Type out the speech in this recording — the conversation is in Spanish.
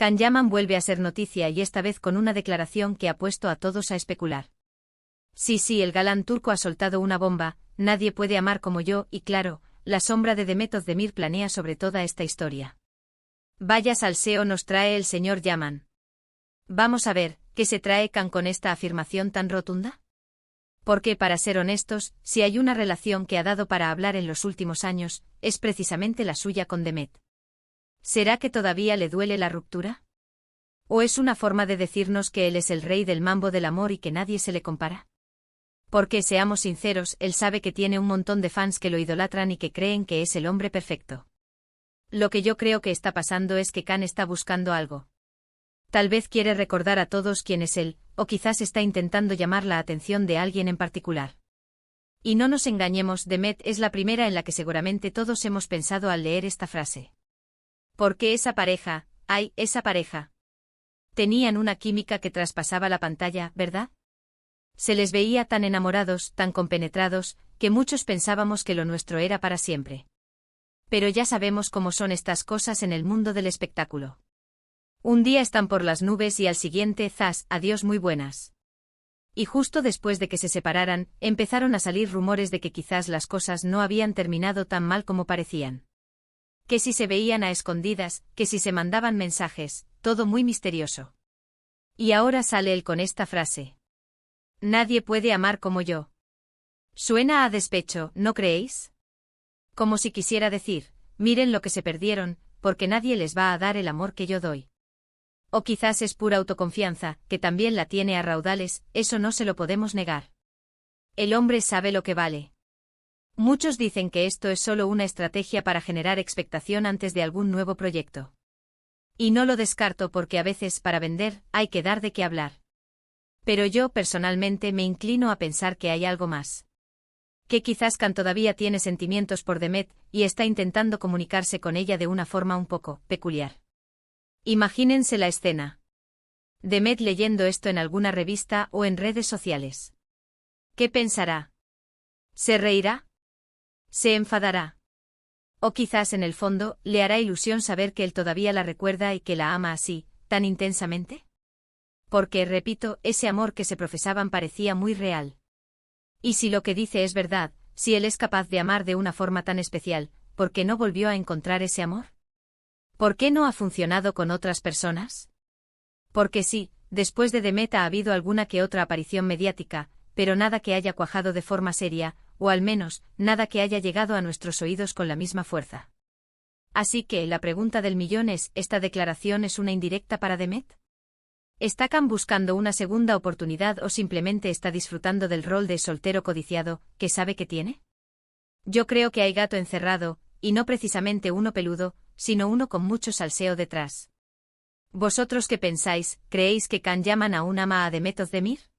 Can Yaman vuelve a ser noticia y esta vez con una declaración que ha puesto a todos a especular. Sí, el galán turco ha soltado una bomba, nadie puede amar como yo y claro, la sombra de Demet Özdemir planea sobre toda esta historia. Vaya salseo nos trae el señor Yaman. Vamos a ver, ¿qué se trae Can con esta afirmación tan rotunda? Porque para ser honestos, si hay una relación que ha dado para hablar en los últimos años, es precisamente la suya con Demet. ¿Será que todavía le duele la ruptura? ¿O es una forma de decirnos que él es el rey del mambo del amor y que nadie se le compara? Porque, seamos sinceros, él sabe que tiene un montón de fans que lo idolatran y que creen que es el hombre perfecto. Lo que yo creo que está pasando es que Can está buscando algo. Tal vez quiere recordar a todos quién es él, o quizás está intentando llamar la atención de alguien en particular. Y no nos engañemos, Demet es la primera en la que seguramente todos hemos pensado al leer esta frase. Porque esa pareja, esa pareja. Tenían una química que traspasaba la pantalla, ¿verdad? Se les veía tan enamorados, tan compenetrados, que muchos pensábamos que lo nuestro era para siempre. Pero ya sabemos cómo son estas cosas en el mundo del espectáculo. Un día están por las nubes y al siguiente, zas, adiós muy buenas. Y justo después de que se separaran, empezaron a salir rumores de que quizás las cosas no habían terminado tan mal como parecían. Que si se veían a escondidas, que si se mandaban mensajes, todo muy misterioso. Y ahora sale él con esta frase. Nadie puede amar como yo. Suena a despecho, ¿no creéis? Como si quisiera decir, miren lo que se perdieron, porque nadie les va a dar el amor que yo doy. O quizás es pura autoconfianza, que también la tiene a raudales, eso no se lo podemos negar. El hombre sabe lo que vale. Muchos dicen que esto es solo una estrategia para generar expectación antes de algún nuevo proyecto. Y no lo descarto porque a veces para vender hay que dar de qué hablar. Pero yo personalmente me inclino a pensar que hay algo más. Que quizás Can todavía tiene sentimientos por Demet y está intentando comunicarse con ella de una forma un poco peculiar. Imagínense la escena. Demet leyendo esto en alguna revista o en redes sociales. ¿Qué pensará? ¿Se reirá? ¿Se enfadará? O quizás en el fondo le hará ilusión saber que él todavía la recuerda y que la ama así, tan intensamente. Porque, repito, ese amor que se profesaban parecía muy real. Y si lo que dice es verdad, si él es capaz de amar de una forma tan especial, ¿por qué no volvió a encontrar ese amor? ¿Por qué no ha funcionado con otras personas? Porque sí, después de Demet ha habido alguna que otra aparición mediática, pero nada que haya cuajado de forma seria, o al menos, nada que haya llegado a nuestros oídos con la misma fuerza. Así que, la pregunta del millón es, ¿esta declaración es una indirecta para Demet? ¿Está Can buscando una segunda oportunidad o simplemente está disfrutando del rol de soltero codiciado, que sabe que tiene? Yo creo que hay gato encerrado, y no precisamente uno peludo, sino uno con mucho salseo detrás. ¿Vosotros qué pensáis? ¿Creéis que Can Yaman aún ama a Demet Özdemir?